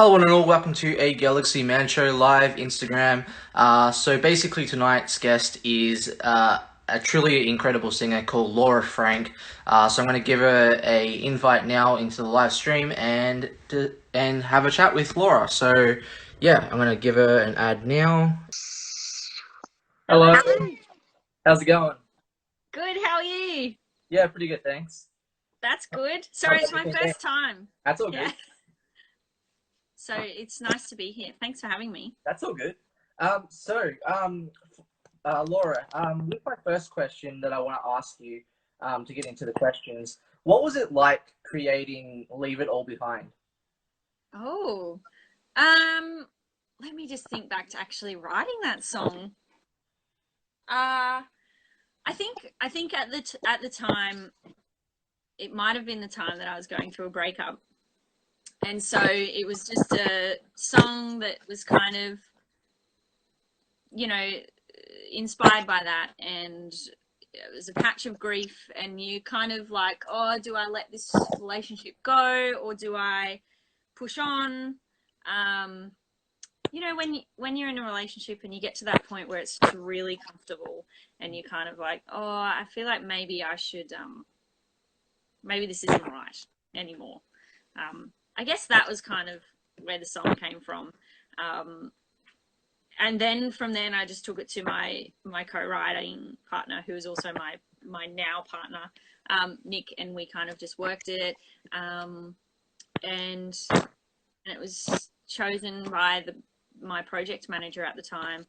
Hello one and all, welcome to a Galaxy Man Show live Instagram. So basically tonight's guest is a truly incredible singer called Laura Frank. So I'm going to give her a invite now into the live stream and have a chat with Laura. So yeah, I'm going to give her an ad now. Hello, Hi. how's it going? Good, how are you? Yeah, pretty good, thanks. That's good. Sorry, How's it's my everything going? first time. That's all Yeah. good. So it's nice to be here. Thanks for having me. That's all good. Laura, with my first question that I want to ask you, to get into the questions, what was it like creating Leave It All Behind? Oh, um, let me just think back to actually writing that song. Uh, I think at the time, it might have been the time that I was going through a breakup, and so it was just a song that was kind of, you know, inspired by that, and it was a patch of grief, and you kind of like, oh, do I let this relationship go or do I push on? um when you're in a relationship and you get to that point where it's just really comfortable and you kind of like, oh, I feel like maybe I should, maybe this isn't right anymore. I guess that was kind of where the song came from. um and then from then I just took it to my co-writing partner, who is also my now partner, Nick, and we kind of just worked it. um, and it was chosen by my project manager at the time,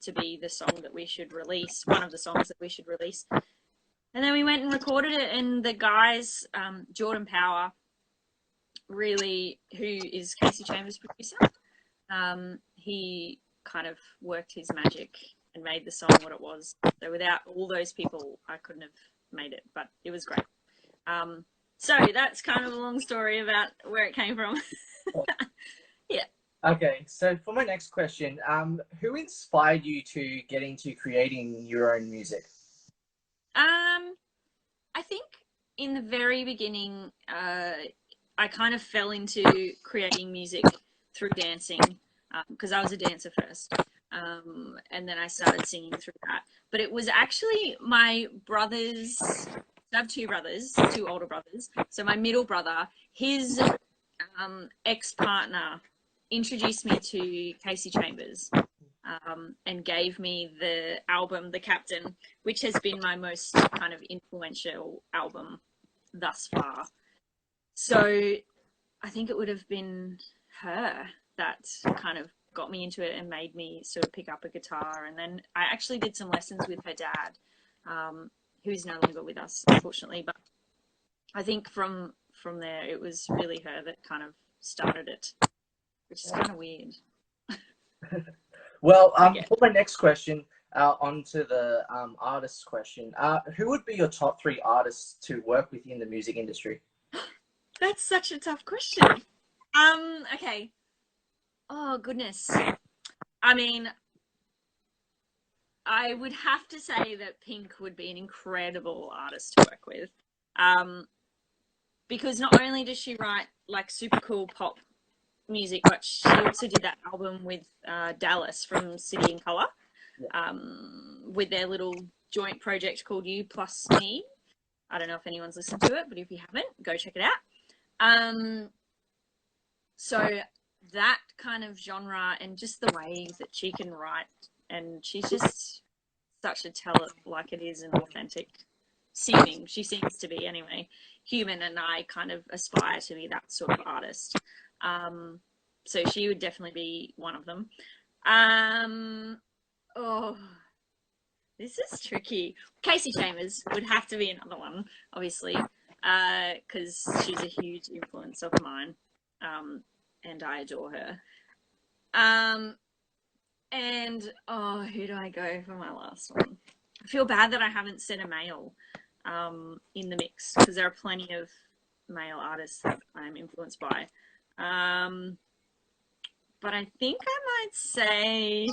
to be the song that we should release, one of the songs that we should release. And then we went and recorded it, and the guys, Jordan Power, really, who is Casey Chambers' producer, he kind of worked his magic and made the song what it was. So without all those people, I couldn't have made it, but it was great. So that's kind of a long story about where it came from. Yeah. Okay, so for my next question, who inspired you to get into creating your own music? I think in the very beginning, I kind of fell into creating music through dancing, because I was a dancer first. And then I started singing through that. But it was actually my brothers. I have two brothers, two older brothers. So my middle brother, his ex-partner introduced me to Casey Chambers, and gave me the album The Captain, which has been my most kind of influential album thus far. So I think it would have been her that kind of got me into it and made me sort of pick up a guitar. And then I actually did some lessons with her dad, who is no longer with us, unfortunately. But I think from there, it was really her that kind of started it, which is kind of weird. Well, Yeah. for my next question, onto the artist question, who would be your top three artists to work with in the music industry? That's such a tough question. Okay. Oh goodness. I mean, I would have to say that Pink would be an incredible artist to work with. Um, because not only does she write like super cool pop music, but she also did that album with Dallas from City and Colour, Yeah. with their little joint project called You Plus Me. I don't know if anyone's listened to it, but if you haven't, go check it out. Um, so that kind of genre and just the way that she can write, and she's just such a tell it like it is and authentic seeming, she seems to be anyway, human, and I kind of aspire to be that sort of artist. um so she would definitely be one of them. um oh, this is tricky. Casey Chambers would have to be another one, obviously, because she's a huge influence of mine, and I adore her. Um, and oh, who do I go for my last one? I feel bad that I haven't said a male, in the mix, because there are plenty of male artists that I'm influenced by. Um, but I think I might say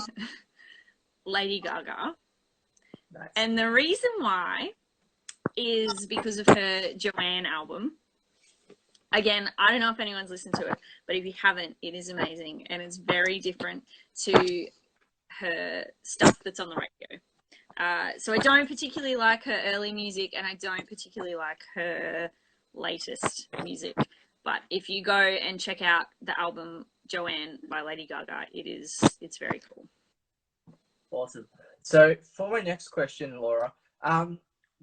Lady Gaga. Nice. And the reason why is because of her Joanne album, Again, I don't know if anyone's listened to it, but if you haven't, it is amazing, and it's very different to her stuff that's on the radio. So I don't particularly like her early music, and I don't particularly like her latest music. But if you go and check out the album Joanne by Lady Gaga, it's very cool. Awesome. So for my next question, Laura,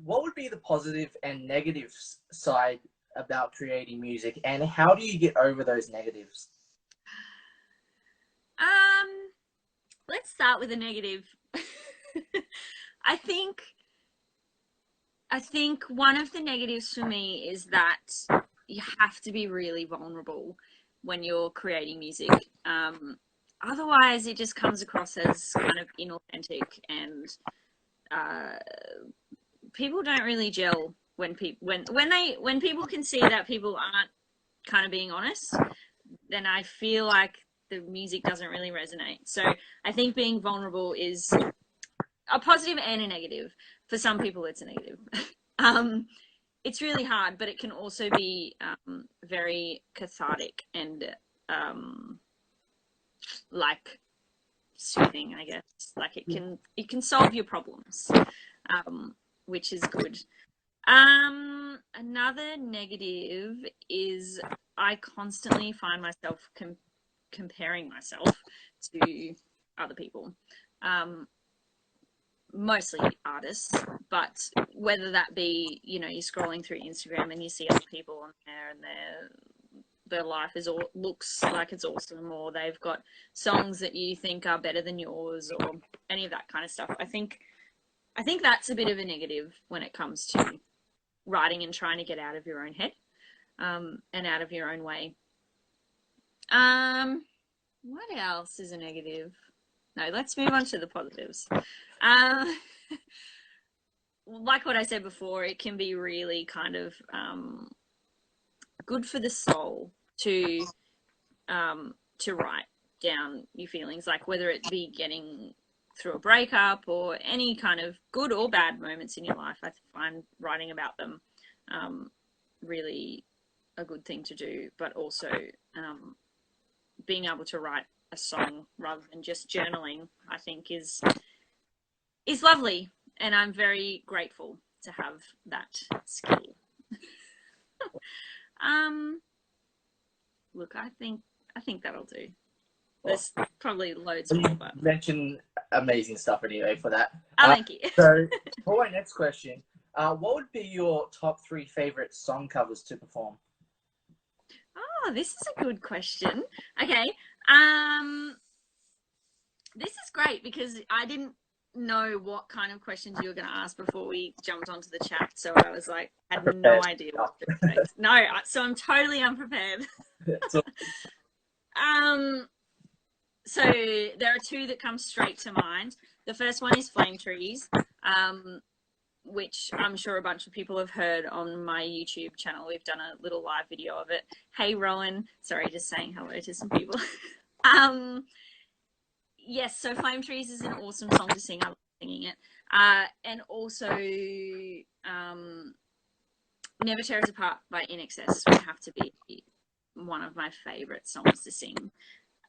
what would be the positive and negative side about creating music, and how do you get over those negatives? Let's start with a negative. I think one of the negatives for me is that you have to be really vulnerable when you're creating music. Otherwise, it just comes across as kind of inauthentic, and people don't really gel when people can see that people aren't kind of being honest. Then I feel like the music doesn't really resonate. So I think being vulnerable is a positive and a negative. For some people, it's a negative. It's really hard, but it can also be very cathartic and like soothing, I guess. Like it can solve your problems, which is good. Another negative is I constantly find myself comparing myself to other people. Mostly artists, but whether that be, you're scrolling through Instagram and you see other people on there and their life looks like it's awesome, or they've got songs that you think are better than yours, or any of that kind of stuff. I think that's a bit of a negative when it comes to writing and trying to get out of your own head, and out of your own way. What else is a negative? No, let's move on to the positives. Like what I said before, it can be really kind of good for the soul to write down your feelings, like whether it be getting through a breakup or any kind of good or bad moments in your life. I find writing about them really a good thing to do, but also being able to write a song rather than just journaling, I think is lovely, and I'm very grateful to have that skill. Look, I think that'll do. There's probably loads more, but You mentioned amazing stuff anyway for that. thank you. So for my next question, what would be your top 3 favorite song covers to perform? Oh, this is a good question. Okay. This is great because I didn't know what kind of questions you were going to ask before we jumped onto the chat. So I was like, I had no idea what to expect. No, so I'm totally unprepared. So there are 2 that come straight to mind. The first one is Flame Trees, which I'm sure a bunch of people have heard on my YouTube channel. We've done a little live video of it. Hey, Rowan. Sorry, just saying hello to some people. Yes, so Flame Trees is an awesome song to sing. I love singing it. And also Never Tear Us Apart by INXS would have to be one of my favourite songs to sing.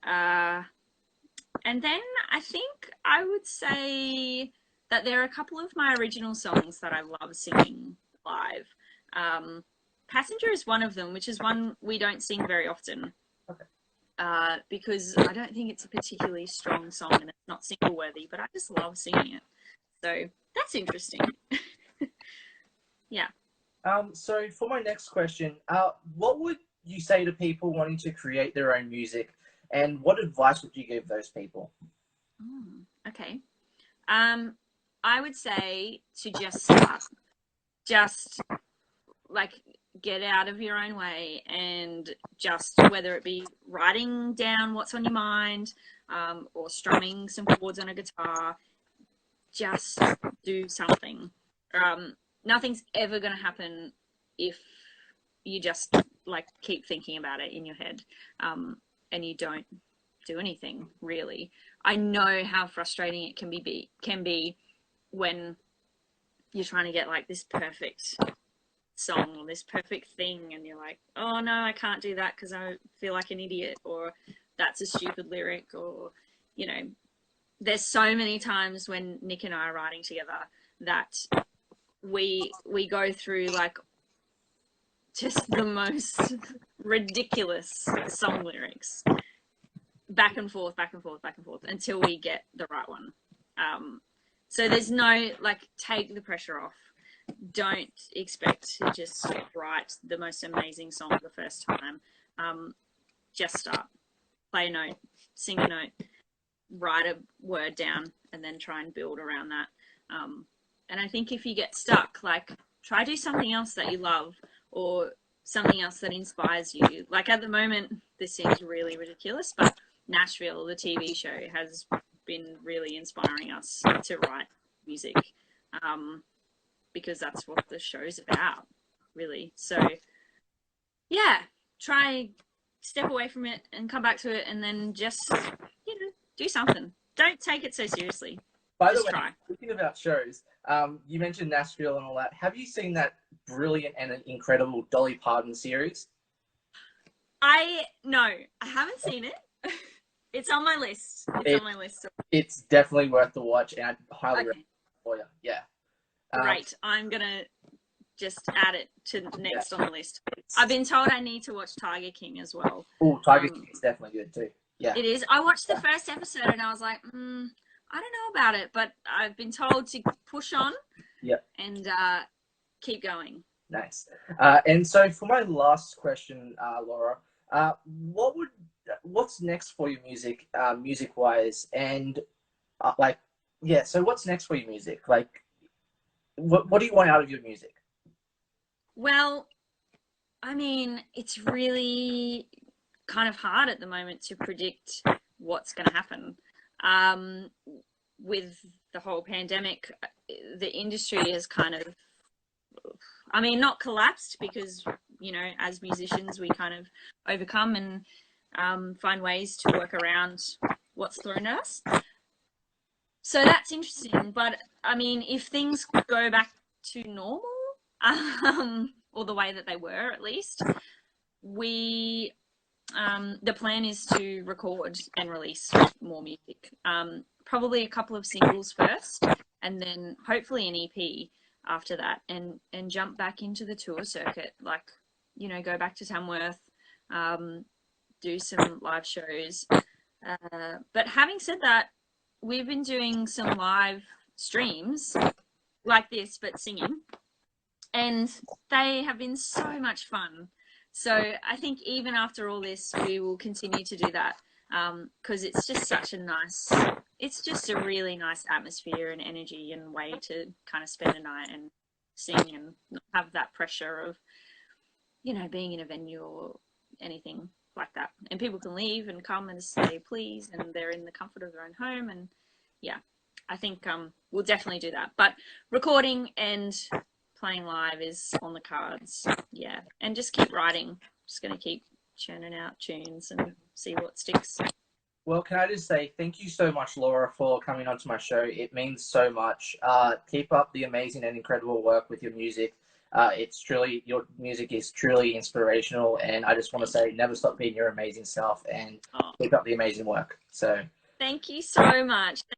And then I think I would say that there are a couple of my original songs that I love singing live. Passenger is one of them, which is one we don't sing very often. Okay. Because I don't think it's a particularly strong song and it's not single worthy, but I just love singing it. So that's interesting. Yeah. So for my next question, what would you say to people wanting to create their own music, and what advice would you give those people? Okay. I would say to just start. Just like get out of your own way and just, whether it be writing down what's on your mind, or strumming some chords on a guitar, just do something. Nothing's ever going to happen if you just like keep thinking about it in your head, and you don't do anything really. I know how frustrating it can be when you're trying to get like this perfect song or this perfect thing, and you're like, oh no, I can't do that because I feel like an idiot, or that's a stupid lyric, or, you know, there's so many times when Nick and I are writing together that we go through like just the most ridiculous song lyrics, back and forth, back and forth, back and forth, until we get the right one. So there's no, like, take the pressure off. Don't expect to just write the most amazing song the first time. Just start, play a note, sing a note, write a word down, and then try and build around that. And I think if you get stuck, like, try do something else that you love, or something else that inspires you. Like, at the moment, this seems really ridiculous, but Nashville, the TV show, has been really inspiring us to write music, because that's what the show's about, really. So yeah, try step away from it and come back to it, and then just, you know, do something. Don't take it so seriously. By Just the way, try. speaking about shows, you mentioned Nashville and all that. Have you seen that brilliant and incredible Dolly Parton series? No, I haven't seen it. It's on my list. It's on my list. It's definitely worth the watch, and I highly recommend it for you. Yeah. Great. I'm gonna just add it to next on the list. I've been told I need to watch Tiger King as well. Oh, Tiger King is definitely good too. Yeah. It is. I watched the first episode and I was like, I don't know about it, but I've been told to push on. Yeah. And keep going. Nice. And so for my last question, Laura, what's next for your music, music wise, and so what's next for your music? Like, what do you want out of your music? Well, I mean, it's really kind of hard at the moment to predict what's going to happen. With the whole pandemic, the industry has kind of, I mean, not collapsed, because, you know, as musicians, we kind of overcome and find ways to work around what's thrown at us. So that's interesting. But I mean, if things go back to normal, or the way that they were, at least, the plan is to record and release more music. Probably a couple of singles first, and then hopefully an EP after that, and jump back into the tour circuit. Like, you know, go back to Tamworth, do some live shows. But having said that, we've been doing some live streams like this, but singing, and they have been so much fun. So I think even after all this, we will continue to do that, because it's just it's just a really nice atmosphere and energy and way to kind of spend a night and sing, and not have that pressure of, you know, being in a venue or anything like that. And people can leave and come and say please, and they're in the comfort of their own home. And yeah, I think we'll definitely do that. But recording and playing live is on the cards. Yeah, and just keep writing. Just going to keep churning out tunes and see what sticks. Well, can I just say thank you so much, Laura, for coming onto my show. It means so much. Keep up the amazing and incredible work with your music. Your music is truly inspirational, and I just want to say never stop being your amazing self, and keep up the amazing work. So thank you so much.